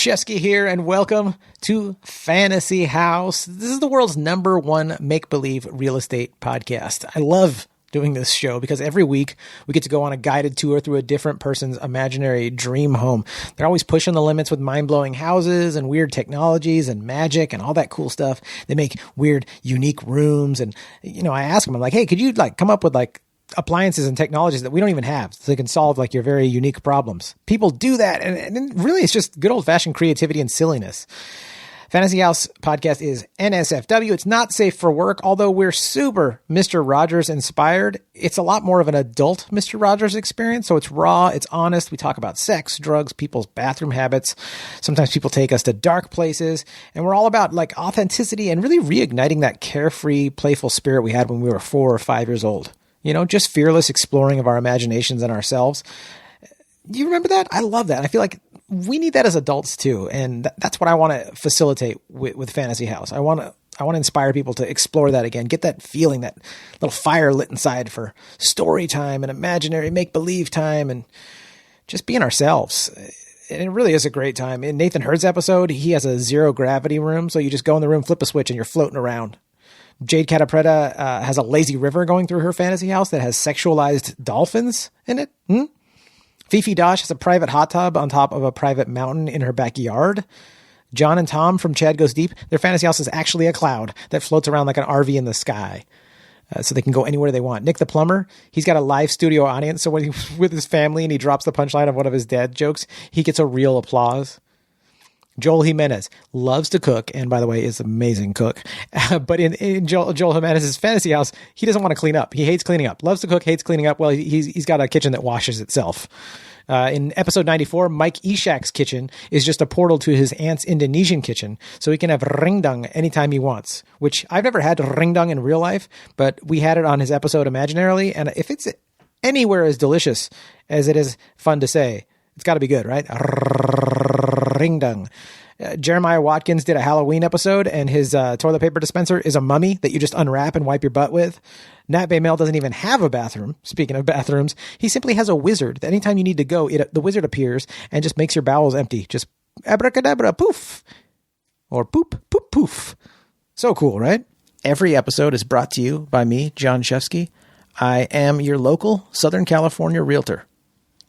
Shefsky here, and welcome to Fantasy House. This is the world's #1 make-believe real estate podcast. I love doing this show because every week we get to go on a guided tour through a different person's imaginary dream home. They're always pushing the limits with mind-blowing houses and weird technologies and magic and all that cool stuff. They make weird, unique rooms. And, I ask them, I'm like, hey, could you come up with appliances and technologies that we don't even have so they can solve your very unique problems? People do that. And really it's just good old fashioned creativity and silliness. Fantasy House podcast is NSFW. It's not safe for work, although we're super Mr. Rogers inspired. It's a lot more of an adult Mr. Rogers experience. So it's raw, it's honest. We talk about sex, drugs, people's bathroom habits. Sometimes people take us to dark places, and we're all about authenticity and really reigniting that carefree, playful spirit we had when we were 4 or 5 years old. Just fearless exploring of our imaginations and ourselves. Do you remember that? I love that. I feel like we need that as adults too. And that's what I want to facilitate with Fantasy House. I want to inspire people to explore that again, get that feeling, that little fire lit inside for story time and imaginary make-believe time and just being ourselves. And it really is a great time. In Nathan Hurd's episode, he has a zero gravity room. So you just go in the room, flip a switch, and you're floating around. Jade Catapretta has a lazy river going through her fantasy house that has sexualized dolphins in it. Fifi Dosh has a private hot tub on top of a private mountain in her backyard. John and Tom from Chad Goes Deep, their fantasy house is actually a cloud that floats around like an RV in the sky. So they can go anywhere they want. Nick the plumber, he's got a live studio audience. So when he's with his family and he drops the punchline of one of his dad jokes, he gets a real applause. Joel Jimenez loves to cook, and by the way, is an amazing cook. But in Joel Jimenez's fantasy house, he doesn't want to clean up. He hates cleaning up. Loves to cook, hates cleaning up. Well, he's got a kitchen that washes itself. In episode 94, Mike Ishak's kitchen is just a portal to his aunt's Indonesian kitchen, so he can have ringdung anytime he wants, which I've never had ringdung in real life, but we had it on his episode imaginarily, and if it's anywhere as delicious as it is fun to say, it's got to be good, right? Ringdung. Jeremiah Watkins did a Halloween episode, and his toilet paper dispenser is a mummy that you just unwrap and wipe your butt with. Nat Baymel doesn't even have a bathroom. Speaking of bathrooms, he simply has a wizard that anytime you need to go, the wizard appears and just makes your bowels empty. Just abracadabra, poof. Or poop, poop, poof. So cool, right? Every episode is brought to you by me, Jon Shefsky. I am your local Southern California realtor.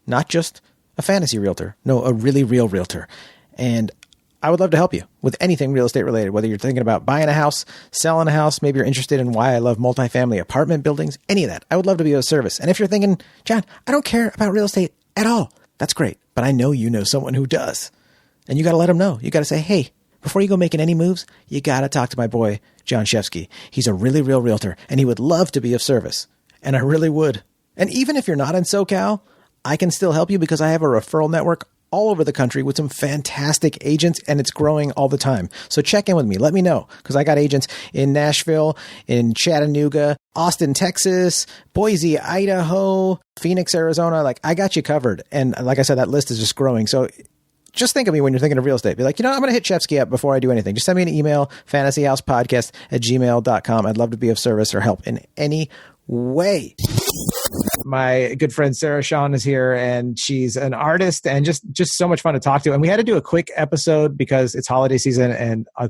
Not just a fantasy realtor. No, a really real realtor. And I would love to help you with anything real estate related, whether you're thinking about buying a house, selling a house, maybe you're interested in why I love multifamily apartment buildings, any of that. I would love to be of service. And if you're thinking, John, I don't care about real estate at all, that's great. But I know you know someone who does. And you got to let them know. You got to say, hey, before you go making any moves, you got to talk to my boy, Jon Shefsky. He's a really real realtor, and he would love to be of service. And I really would. And even if you're not in SoCal, I can still help you because I have a referral network all over the country with some fantastic agents, and it's growing all the time. So check in with me. Let me know, because I got agents in Nashville, in Chattanooga, Austin, Texas, Boise, Idaho, Phoenix, Arizona. I got you covered. And like I said, that list is just growing. So just think of me when you're thinking of real estate. Be like, I'm going to hit Shefsky up before I do anything. Just send me an email, fantasyhousepodcast@gmail.com. I'd love to be of service or help in any way. My good friend Sarah Schon is here, and she's an artist and just so much fun to talk to. And we had to do a quick episode because it's holiday season, and I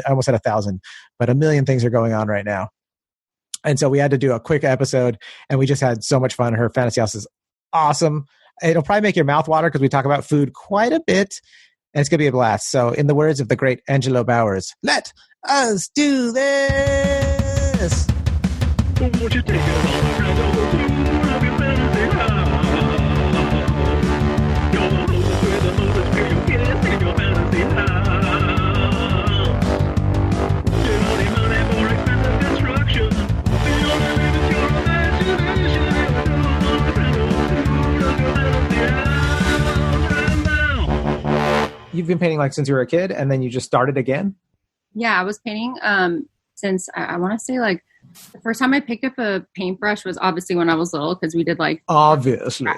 almost had 1,000, but a million things are going on right now. And so we had to do a quick episode, and we just had so much fun. Her fantasy house is awesome. It'll probably make your mouth water because we talk about food quite a bit, and it's going to be a blast. So in the words of the great Angelo Bowers, let us do this. Won't you take it all around the tour of your fantasy house? You're the host with the most experience guest in your fantasy house. Get money for expensive construction. The only limit is your imagination. You've been painting since you were a kid, and then you just started again? Yeah, I was painting since I want to say the first time I picked up a paintbrush was obviously when I was little, because we did obviously.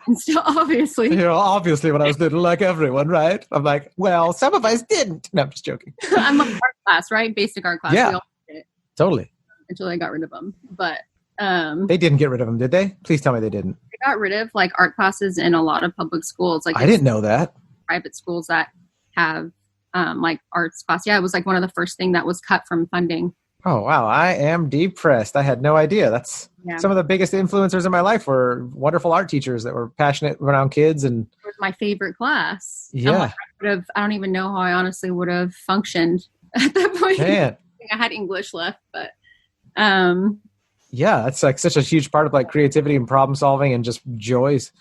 And still obviously. Obviously when I was little, like everyone, right? I'm like, well, some of us didn't. No, I'm just joking. I'm art class, right? Basic art class. Yeah, we all did it. Totally. Until they got rid of them. But they didn't get rid of them, did they? Please tell me they didn't. They got rid of art classes in a lot of public schools. I didn't know that. Private schools that have like arts class. Yeah, it was like one of the first thing that was cut from funding. Oh, wow. I am depressed. I had no idea. That's some of the biggest influencers in my life were wonderful art teachers that were passionate around kids. And it was my favorite class. Yeah. I don't even know how I honestly would have functioned at that point. Man. I had English left, but yeah, it's like such a huge part of like creativity and problem solving and just joys.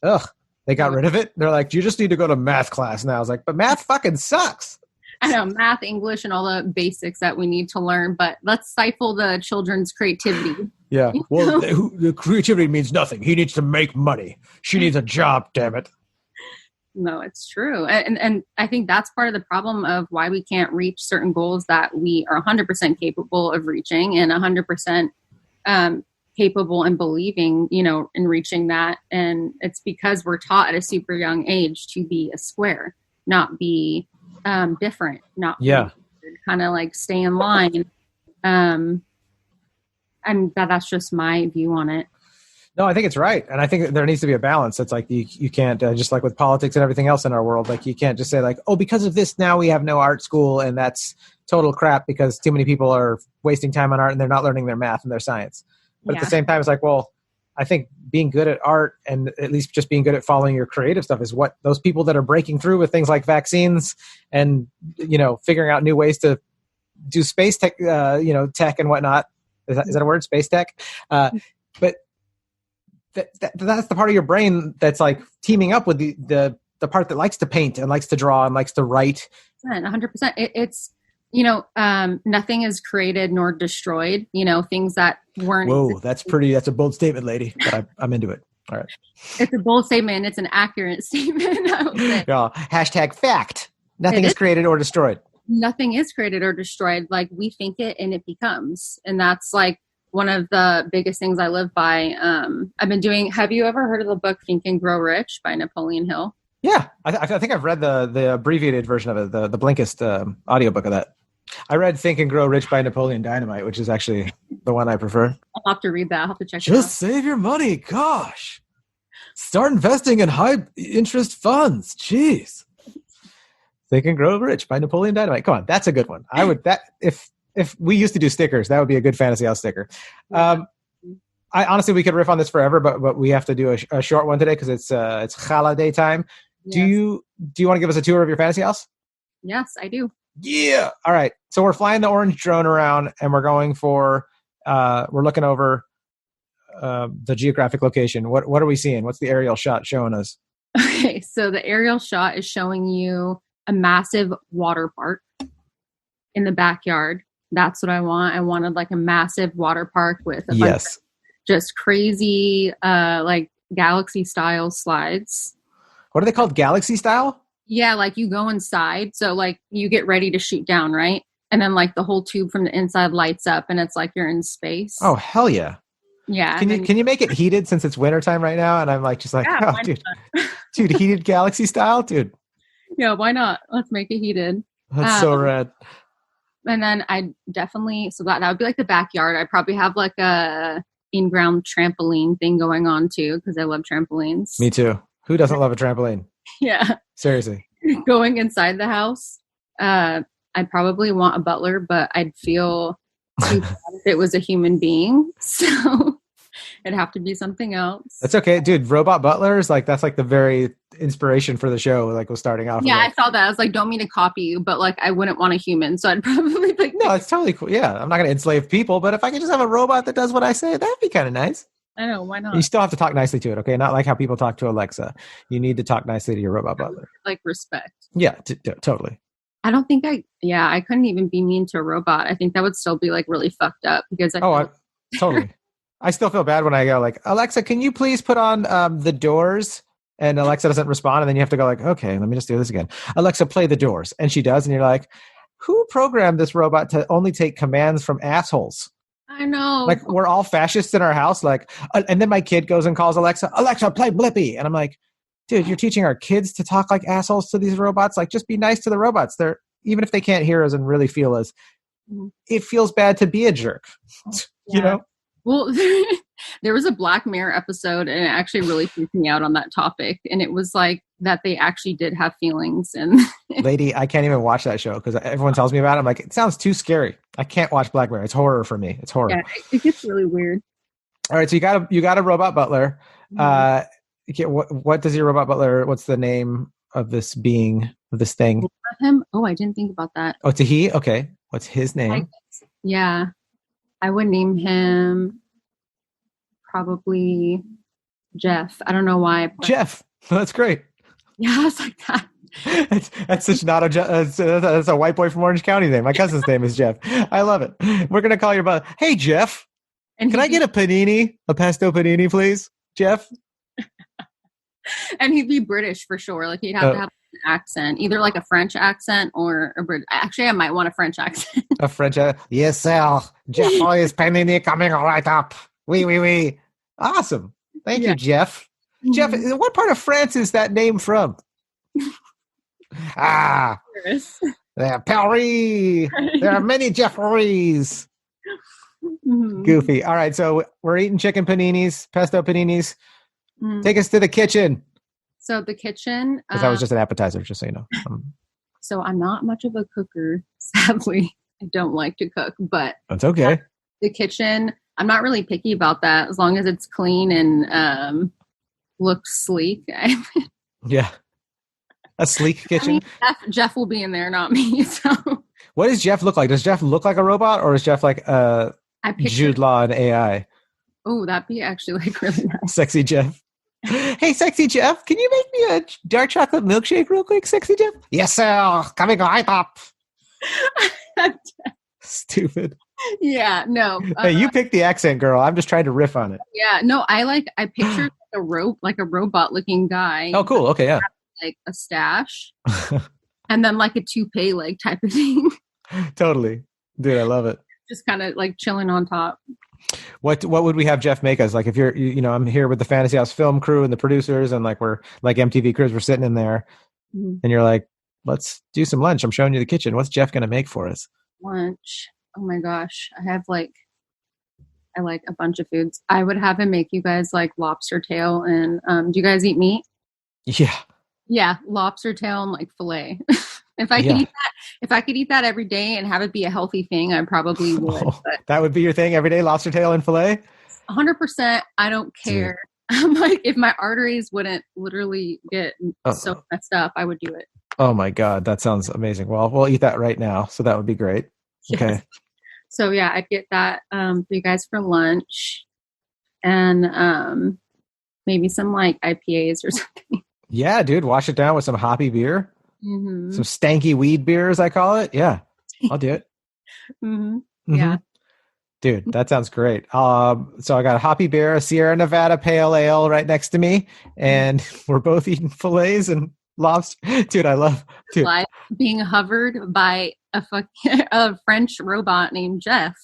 Ugh, they got rid of it. They're like, you just need to go to math class now. I was like, but math fucking sucks. I know, math, English, and all the basics that we need to learn, but let's stifle the children's creativity. Yeah. Well, the creativity means nothing. He needs to make money. She needs a job, damn it. No, it's true. And I think that's part of the problem of why we can't reach certain goals that we are 100% capable of reaching and 100% capable and believing, in reaching that. And it's because we're taught at a super young age to be a square, not be different, not kind of like stay in line. And that's just my view on it. No, I think it's right. And I think there needs to be a balance. It's like you can't, just like with politics and everything else in our world, like you can't just say like, oh, because of this, now we have no art school. And that's total crap because too many people are wasting time on art and they're not learning their math and their science. But at the same time, it's like, well, I think being good at art and at least just being good at following your creative stuff is what those people that are breaking through with things like vaccines and, figuring out new ways to do space tech, tech and whatnot. Is that a word? Space tech? But that's the part of your brain that's like teaming up with the part that likes to paint and likes to draw and likes to write. 100%. It's, nothing is created nor destroyed, things that weren't. Whoa, that's a bold statement, lady, but I'm into it. All right. It's a bold statement. It's an accurate statement. Hashtag fact. Nothing is created or destroyed. Nothing is created or destroyed. Like we think it and it becomes. And that's like one of the biggest things I live by. Have you ever heard of the book Think and Grow Rich by Napoleon Hill? Yeah. I think I've read the abbreviated version of it, the Blinkist audiobook of that. I read Think and Grow Rich by Napoleon Dynamite, which is actually the one I prefer. I'll have to read that. I'll have to check it out. Just save your money. Gosh. Start investing in high interest funds. Jeez. Think and Grow Rich by Napoleon Dynamite. Come on. That's a good one. I would, if we used to do stickers, that would be a good Fantasy House sticker. I honestly, we could riff on this forever, but we have to do a short one today because it's holiday time. Yes. Do you want to give us a tour of your Fantasy House? Yes, I do. Yeah. All right. So we're flying the orange drone around and we're going for, we're looking over the geographic location. What are we seeing? What's the aerial shot showing us? Okay. So the aerial shot is showing you a massive water park in the backyard. That's what I want. I wanted like a massive water park with a bunch of just crazy, like galaxy style slides. What are they called? Galaxy style? Yeah, like you go inside. So like you get ready to shoot down, right? And then like the whole tube from the inside lights up and it's like you're in space. Oh, hell yeah. Yeah. Can you make it heated since it's wintertime right now? And I'm like, oh, dude, heated galaxy style, dude. Yeah, why not? Let's make it heated. That's so rad. And then I definitely, so that would be like the backyard. I probably have like a in-ground trampoline thing going on too, because I love trampolines. Me too. Who doesn't love a trampoline? Yeah. Seriously. Going inside the house, I probably want a butler, but I'd feel too bad if it was a human being. So it'd have to be something else. That's okay. Dude, robot butlers, like that's like the very inspiration for the show, like was starting off. Yeah, I saw that. I was like, don't mean to copy you, but like I wouldn't want a human. So I'd probably like no, it's totally cool. Yeah. I'm not gonna enslave people, but if I could just have a robot that does what I say, that'd be kind of nice. I know, why not? You still have to talk nicely to it, okay? Not like how people talk to Alexa. You need to talk nicely to your robot butler. Like respect. Yeah, totally. I don't think I couldn't even be mean to a robot. I think that would still be like really fucked up because totally. I still feel bad when I go like, Alexa, can you please put on The Doors? And Alexa doesn't respond. And then you have to go like, okay, let me just do this again. Alexa, play The Doors. And she does. And you're like, who programmed this robot to only take commands from assholes? I know. Like we're all fascists in our house. Like, and then my kid goes and calls Alexa, play Blippi. And I'm like, dude, you're teaching our kids to talk like assholes to these robots. Like, just be nice to the robots. They're, even if they can't hear us and really feel us, it feels bad to be a jerk. You know? Well, There was a Black Mirror episode, and it actually really freaked me out on that topic. And it was like that they actually did have feelings. And Lady, I can't even watch that show because everyone tells me about it. I'm like, it sounds too scary. I can't watch Black Mirror. It's horror for me. It's horror. Yeah, it gets really weird. All right, so you got a robot butler. What does your robot butler? What's the name of this being, of this thing? Him? Oh, I didn't think about that. Oh, it's a he. Okay, what's his name? I would name him probably Jeff. I don't know why. Jeff. That's great. Yeah, it's like that. That's such not that's a white boy from Orange County name. My cousin's name is Jeff. I love it. We're gonna call your butler. Hey, Jeff. And can I get a panini, a pesto panini, please, Jeff? And he'd be British for sure. Like he'd have to have an accent, either like a French accent or a British. Actually, I might want a French accent. A French accent? Yes, sir. Jeff is panini coming right up. Oui, oui, oui. Awesome. Thank you, Jeff. Mm-hmm. Jeff, what part of France is that name from? Paris. Paris. There are many Jeffreys. Mm-hmm. Goofy. All right, so we're eating chicken paninis, pesto paninis. Take us to the kitchen. So the kitchen. Because that was just an appetizer, just so you know. So I'm not much of a cooker, sadly. I don't like to cook, but that's okay. The kitchen, I'm not really picky about that as long as it's clean and looks sleek. Yeah. A sleek kitchen? I mean, Jeff will be in there, not me. So what does Jeff look like? Does Jeff look like a robot, or is Jeff like Jude Law and AI? Oh, that'd be actually like really nice. Sexy Jeff. Hey, sexy Jeff, can you make me a dark chocolate milkshake real quick, sexy Jeff? Yes, sir. Coming right up. Stupid. Yeah, no. Hey, you picked the accent, girl. I'm just trying to riff on it. Yeah, no, I pictured a robot looking guy. Oh, cool. Okay, yeah. Like a stash. And then like a toupee leg type of thing. Totally. Dude, I love it. Just kind of like chilling on top. What would we have Jeff make us? Like if you're, I'm here with the Fantasy House film crew and the producers and like we're like MTV crews, we're sitting in there and you're like, let's do some lunch. I'm showing you the kitchen. What's Jeff going to make for us? Lunch. Oh my gosh. I like a bunch of foods. I would have him make you guys like lobster tail and, do you guys eat meat? Yeah. Yeah. Lobster tail and like filet. If I could eat that every day and have it be a healthy thing, I probably would. Oh, that would be your thing every day, lobster tail and filet? 100%. I don't care. I'm like, if my arteries wouldn't literally get so messed up, I would do it. Oh my God, that sounds amazing. Well, we'll eat that right now. So that would be great. Yes. Okay. So yeah, I'd get that for you guys for lunch and maybe some like IPAs or something. Yeah, dude. Wash it down with some hoppy beer. Mm-hmm. Some stanky weed beer, as I call it. Yeah, I'll do it. Yeah. Dude, that sounds great. So I got a hoppy beer, a Sierra Nevada Pale Ale right next to me, and we're both eating fillets and lobster. Dude, I love being hovered by a French robot named Jeff.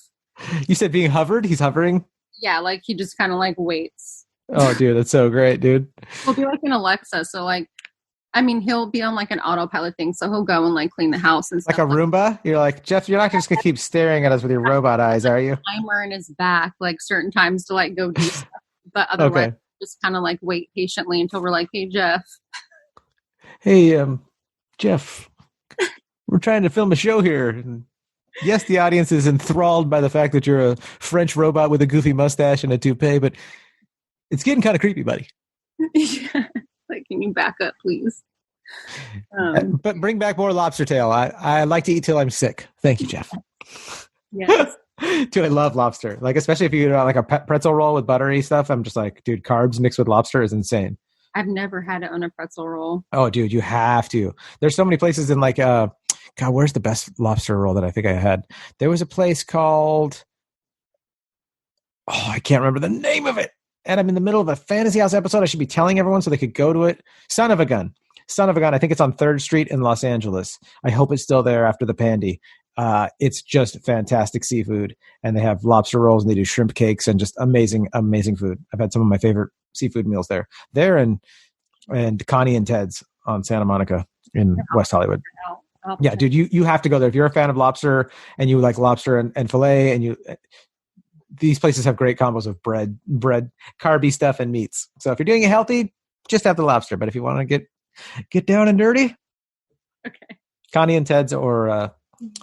You said being hovered? He's hovering? Yeah, like he just kind of like waits. Oh, dude, that's so great, dude. He'll be like an Alexa, so like, I mean, he'll be on like an autopilot thing, so he'll go and like clean the house and stuff. Like a Roomba? You're like, Jeff, you're not just going to keep staring at us with your robot eyes, are you? Timer in his back, like certain times to like go do stuff. But otherwise, just kind of like wait patiently until we're like, hey, Jeff. Hey, Jeff, we're trying to film a show here. And yes, the audience is enthralled by the fact that you're a French robot with a goofy mustache and a toupee, but it's getting kind of creepy, buddy. Yeah. Like, can you back up, please? But bring back more lobster tail. I like to eat till I'm sick. Thank you, Jeff. Yes. Dude, I love lobster. Like, especially if you like a pretzel roll with buttery stuff. I'm just like, dude, carbs mixed with lobster is insane. I've never had it on a pretzel roll. Oh, dude, you have to. There's so many places in like, God, where's the best lobster roll that I think I had? There was a place called, I can't remember the name of it. And I'm in the middle of a Fantasy House episode. I should be telling everyone so they could go to it. Son of a gun. I think it's on 3rd Street in Los Angeles. I hope it's still there after the pandy. It's just fantastic seafood. And they have lobster rolls and they do shrimp cakes and just amazing, amazing food. I've had some of my favorite seafood meals there. There and Connie and Ted's on Santa Monica in West Hollywood. Yeah, dude, you have to go there. If you're a fan of lobster and you like lobster and filet and these places have great combos of bread, carby stuff, and meats. So if you're doing it healthy, just have the lobster. But if you want to get down and dirty, Okay. Connie and Ted's or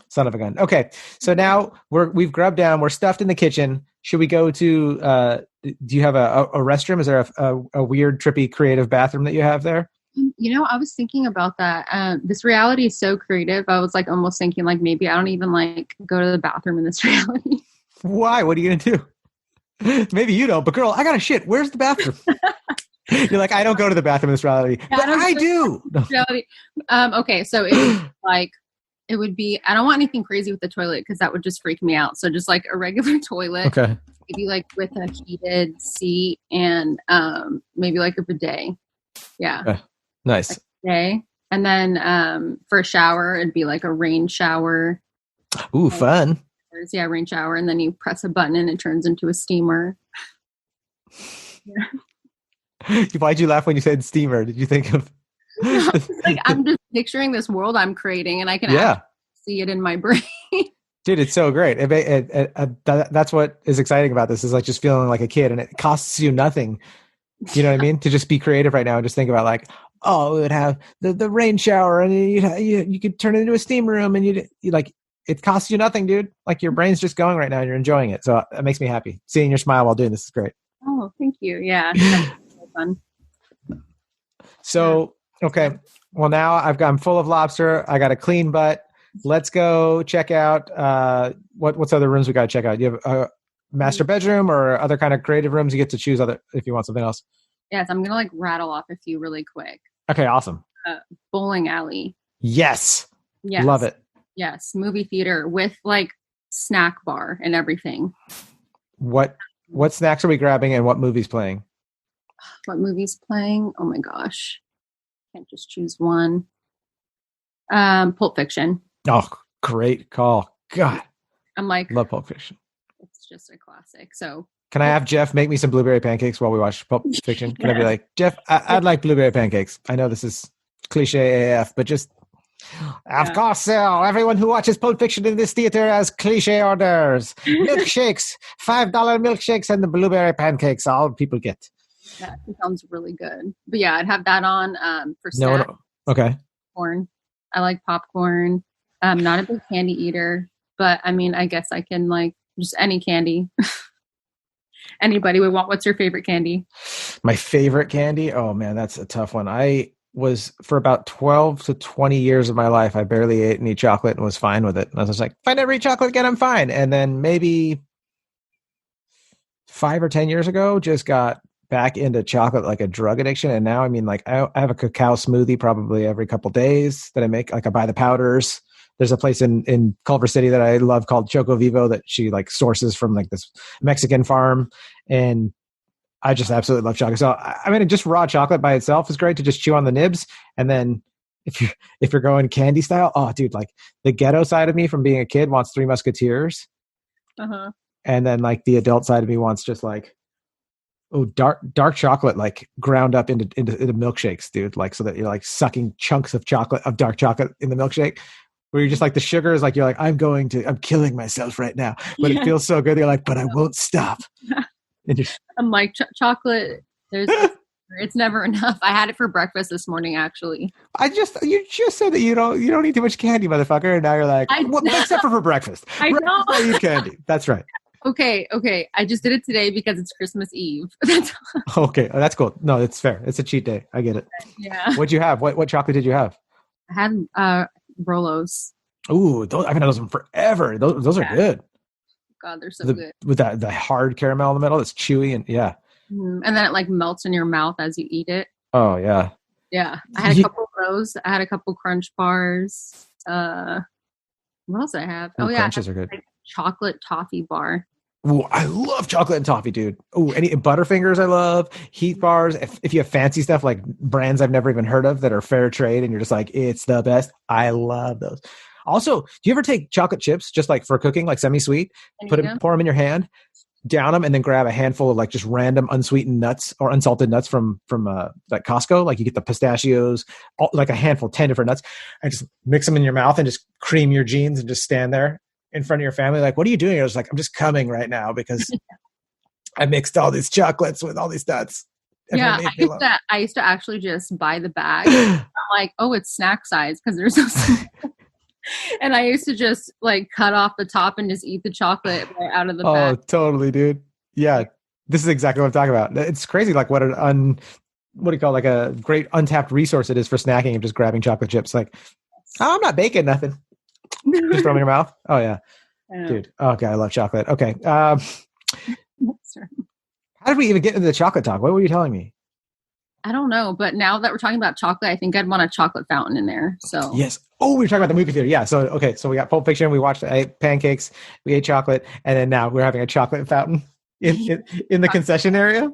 Son of a Gun. Okay, so now we've grubbed down. We're stuffed in the kitchen. Should we go to? Do you have a restroom? Is there a weird, trippy, creative bathroom that you have there? I was thinking about that. This reality is so creative. I was like almost thinking like maybe I don't even like go to the bathroom in this reality. Why? What are you gonna do? Maybe you don't, but girl, I got to shit. Where's the bathroom? You're like, I don't go to the bathroom in this reality, but I do. Reality. Okay, so it would be. I don't want anything crazy with the toilet because that would just freak me out. So just like a regular toilet. Okay. Maybe like with a heated seat and maybe like a bidet. Yeah. Nice. Like a bidet. And then for a shower, it'd be like a rain shower. Ooh, fun. Yeah, rain shower, and then you press a button and it turns into a steamer. Yeah. Why'd you laugh when you said steamer? Did you think of? Like I'm just picturing this world I'm creating, and I can actually see it in my brain. Dude, it's so great. That's what is exciting about this is like just feeling like a kid, and it costs you nothing. You know what I mean? To just be creative right now and just think about like, oh, we would have the rain shower, and you could turn it into a steam room, and you like. It costs you nothing, dude. Like your brain's just going right now and you're enjoying it. So it makes me happy. Seeing your smile while doing this is great. Oh, thank you. Yeah. That's so fun. So, okay. Well, now I'm full of lobster. I got a clean butt. Let's go check out, what's other rooms we got to check out? You have a master bedroom or other kind of creative rooms? You get to choose if you want something else. Yes. I'm going to like rattle off a few really quick. Okay. Awesome. Bowling alley. Yes. Love it. Yes, movie theater with like snack bar and everything. What snacks are we grabbing and what movie's playing? What movie's playing? Oh my gosh. Can't just choose one. Pulp Fiction. Oh, great call. God. I'm like love Pulp Fiction. It's just a classic. So can I have Jeff make me some blueberry pancakes while we watch Pulp Fiction? Can I be like, Jeff, I'd like blueberry pancakes. I know this is cliche AF, but just of course, so everyone who watches Pulp Fiction in this theater has cliche orders. Milkshakes, $5 milkshakes, and the blueberry pancakes. All people get. That sounds really good. But yeah, I'd have that on for snacks. No. Okay. Popcorn. I like popcorn. I'm not a big candy eater, but I mean, I guess I can like just any candy. Anybody would want. What's your favorite candy? My favorite candy? Oh man, that's a tough one. I was for about 12 to 20 years of my life, I barely ate any chocolate and was fine with it. And I was like, if I never eat chocolate again, I'm fine. And then maybe 5 or 10 years ago, just got back into chocolate like a drug addiction. And now, I mean, like I have a cacao smoothie probably every couple days that I make. Like I buy the powders. There's a place in Culver City that I love called Choco Vivo that she like sources from like this Mexican farm. And I just absolutely love chocolate. So I mean, just raw chocolate by itself is great to just chew on the nibs. And then if you're going candy style, oh dude, like the ghetto side of me from being a kid wants Three Musketeers. Uh-huh. And then like the adult side of me wants just like, dark chocolate, like ground up into milkshakes, dude. Like, so that you're like sucking chunks of dark chocolate in the milkshake where you're just like, the sugar is like, you're like, I'm killing myself right now, but it feels so good. You're like, but I won't stop. I'm like chocolate. It's never enough. I had it for breakfast this morning, actually. You just said that you don't eat too much candy, motherfucker, and now you're like, except for breakfast. I know. I eat candy. That's right. Okay. I just did it today because it's Christmas Eve. Okay, that's cool. No, it's fair. It's a cheat day. I get it. Yeah. What'd you have? What chocolate did you have? I had Rolos. Ooh, I've had those forever. Those are good. God, they're so good. With the hard caramel in the middle, it's chewy and yeah. And then it like melts in your mouth as you eat it. Oh yeah. Yeah, I had a couple of those. I had a couple Crunch bars. What else did I have? Crunches are good. Like chocolate toffee bar. Ooh, I love chocolate and toffee, dude. Ooh, any Butterfingers I love. Heat bars. If you have fancy stuff like brands I've never even heard of that are fair trade and you're just like, it's the best. I love those. Also, do you ever take chocolate chips just like for cooking, like semi-sweet, pour them in your hand, down them, and then grab a handful of like just random unsweetened nuts or unsalted nuts from like Costco? Like you get the pistachios, like a handful, 10 different nuts, and just mix them in your mouth and just cream your jeans and just stand there in front of your family, like, what are you doing? I was like, I'm just coming right now because I mixed all these chocolates with all these nuts. Yeah, I used to actually just buy the bag. I'm like, oh, it's snack size because there's no and I used to just like cut off the top and just eat the chocolate right out of the bag. Oh, totally, dude. Yeah, this is exactly what I'm talking about. It's crazy, like what like a great untapped resource it is for snacking and just grabbing chocolate chips. Like, oh, I'm not baking nothing. Just throwing in your mouth. Oh yeah, dude. Okay, I love chocolate. Okay. How did we even get into the chocolate talk? What were you telling me? I don't know, but now that we're talking about chocolate, I think I'd want a chocolate fountain in there. So yes. Oh, we were talking about the movie theater. Yeah. So okay. So we got Pulp Fiction. We watched pancakes. We ate chocolate, and then now we're having a chocolate fountain in the concession area.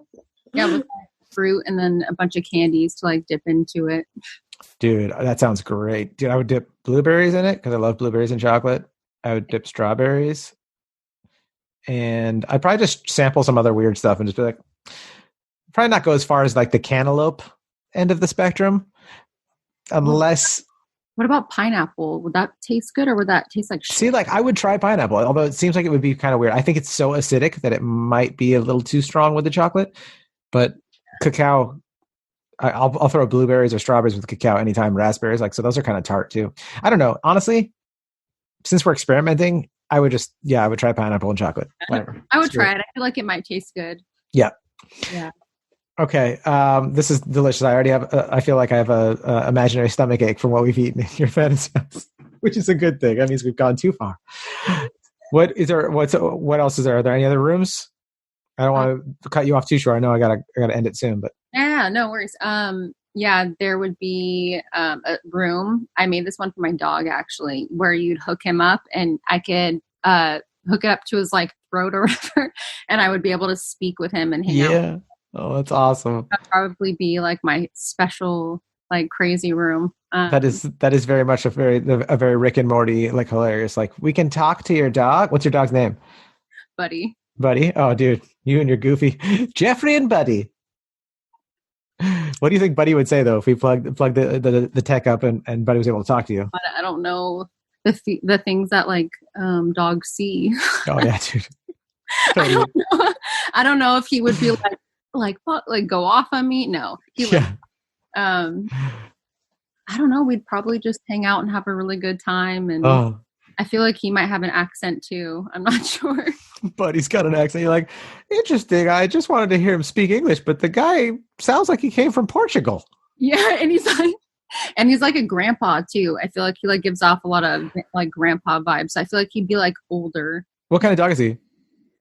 Yeah, with fruit and then a bunch of candies to like dip into it. Dude, that sounds great. Dude, I would dip blueberries in it because I love blueberries and chocolate. I would dip strawberries, and I'd probably just sample some other weird stuff and just be like, probably not go as far as like the cantaloupe end of the spectrum, unless. What about pineapple? Would that taste good or would that taste like shit? See, like I would try pineapple, although it seems like it would be kind of weird. I think it's so acidic that it might be a little too strong with the chocolate, but cacao, I'll throw blueberries or strawberries with cacao anytime. Raspberries, like, so those are kind of tart too. I don't know. Honestly, since we're experimenting, I would try pineapple and chocolate. Whatever. I would try it. I feel like it might taste good. Yeah. Yeah. Okay. This is delicious. I already have, I feel like I have a imaginary stomach ache from what we've eaten in your fantasy house, which is a good thing. That means we've gone too far. What else is there? Are there any other rooms? I don't want to cut you off too short. I know I gotta end it soon, but yeah, no worries. Yeah, there would be a room. I made this one for my dog actually, where you'd hook him up and I could hook it up to his like throat or whatever, and I would be able to speak with him and hang out. Yeah. Oh, that's awesome. That'd probably be like my special like crazy room. That is very much a very Rick and Morty, like hilarious. Like, we can talk to your dog. What's your dog's name? Buddy. Oh, dude, you and your goofy Jeffrey and Buddy. What do you think Buddy would say though if we plugged the tech up and Buddy was able to talk to you? I don't know the things that like dogs see. Oh yeah, dude. Totally. I don't know if he would be like go off on me. No, he would. Yeah. I don't know. We'd probably just hang out and have a really good time. And I feel like he might have an accent too. I'm not sure. Buddy's got an accent. You're like, interesting. I just wanted to hear him speak English, but the guy sounds like he came from Portugal. Yeah, and he's like a grandpa too. I feel like he like gives off a lot of like grandpa vibes. I feel like he'd be like older. What kind of dog is he?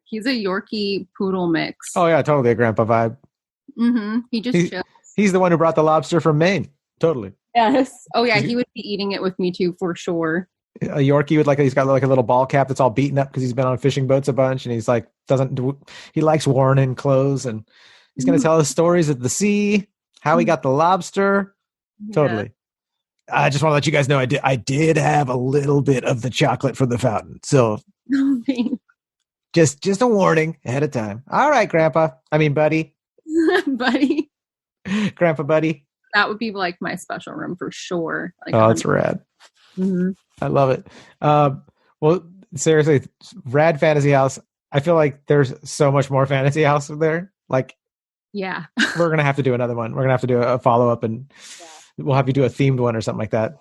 He's a Yorkie poodle mix. Oh yeah, totally a grandpa vibe. Mm-hmm. He just chills. He's the one who brought the lobster from Maine. Totally. Yes. Oh yeah, he would be eating it with me too for sure. A Yorkie with he's got like a little ball cap that's all beaten up because he's been on fishing boats a bunch, and he's like he likes worn in clothes, and he's going to tell us stories of the sea, how he got the lobster. Yeah. Totally. I just want to let you guys know I did have a little bit of the chocolate from the fountain, so just a warning ahead of time. All right, Grandpa. I mean, Buddy. Buddy. Grandpa Buddy. That would be like my special room for sure. Like, oh, that's rad. Mm-hmm. I love it. Well, seriously, rad fantasy house. I feel like there's so much more fantasy house there. Like, yeah, we're going to have to do another one. We're going to have to do a follow-up, and we'll have you do a themed one or something like that.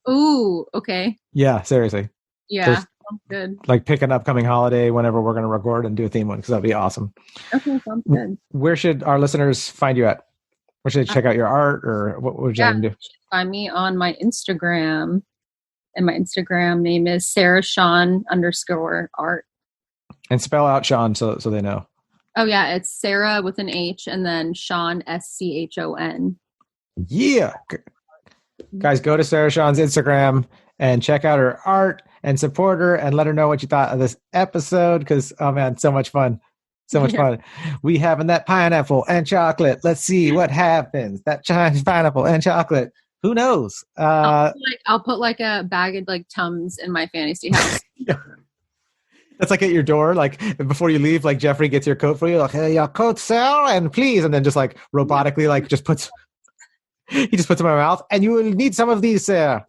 Ooh, okay. Yeah, seriously. Yeah, sounds good. Like, pick an upcoming holiday whenever we're going to record and do a theme one, because that'd be awesome. Okay, sounds good. Where should our listeners find you at? Where should they check out your art, or what would you do? Find me on my Instagram, and my Instagram name is Sarah Schon _art. And spell out Sean so they know. Oh yeah, it's Sarah with an H and then Schon SCHON. Yeah, guys, go to Sarah Schon's Instagram and check out her art and support her and let her know what you thought of this episode. Because oh man, so much fun. So much fun. We having that pineapple and chocolate. Let's see what happens. That Chinese pineapple and chocolate. Who knows? I'll put like a bag of like Tums in my fantasy house. Yeah. That's like at your door, like before you leave, like Jeffrey gets your coat for you, like, hey, your coat, sir, and please, and then just like robotically, like he just puts it in my mouth, and you will need some of these, sir.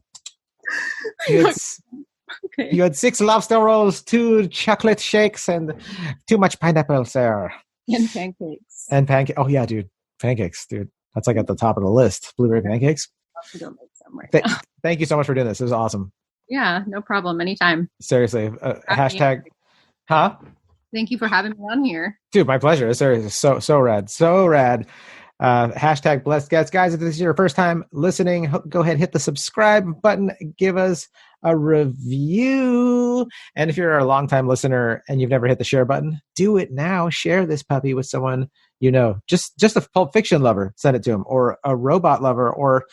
Okay. You had 6 lobster rolls, 2 chocolate shakes, and too much pineapple, sir. And pancakes. And pancakes. Oh, yeah, dude. Pancakes, dude. That's like at the top of the list. Blueberry pancakes. I'll have to go make some right now. Thank you so much for doing this. It was awesome. Yeah, no problem. Anytime. Seriously. Hashtag. Huh? Thank you for having me on here. Dude, my pleasure. Seriously. So rad. So rad. Hashtag blessed guests. Guys, if this is your first time listening, go ahead, hit the subscribe button, give us a review. And if you're a longtime listener and you've never hit the share button, do it now. Share this puppy with someone you know. Just a Pulp Fiction lover, send it to him, or a robot lover, or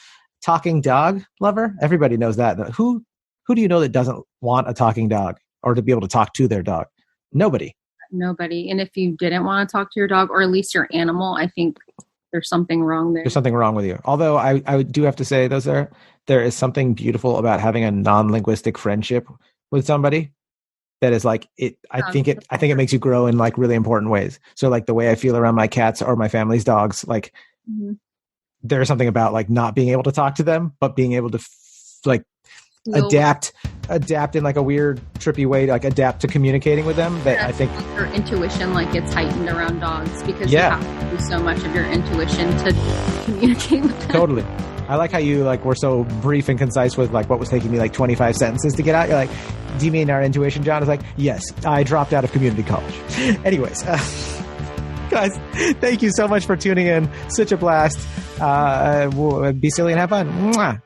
talking dog lover. Everybody knows that. Who do you know that doesn't want a talking dog or to be able to talk to their dog? Nobody. And if you didn't want to talk to your dog, or at least your animal, I think there's something wrong there. There's something wrong with you. Although I do have to say, there is something beautiful about having a non-linguistic friendship with somebody that is like it. I think it makes you grow in like really important ways. So like the way I feel around my cats or my family's dogs, like there's something about like not being able to talk to them, but being able to adapt in like a weird trippy way, like adapt to communicating with them. That I think your intuition like gets heightened around dogs because you have to do so much of your intuition to communicate with them. Totally. I like how you like were so brief and concise with like what was taking me like 25 sentences to get out. You're like, do you mean our intuition, John? Is like, yes, I dropped out of community college. Anyways, guys, thank you so much for tuning in. Such a blast. We'll be silly and have fun. Mwah.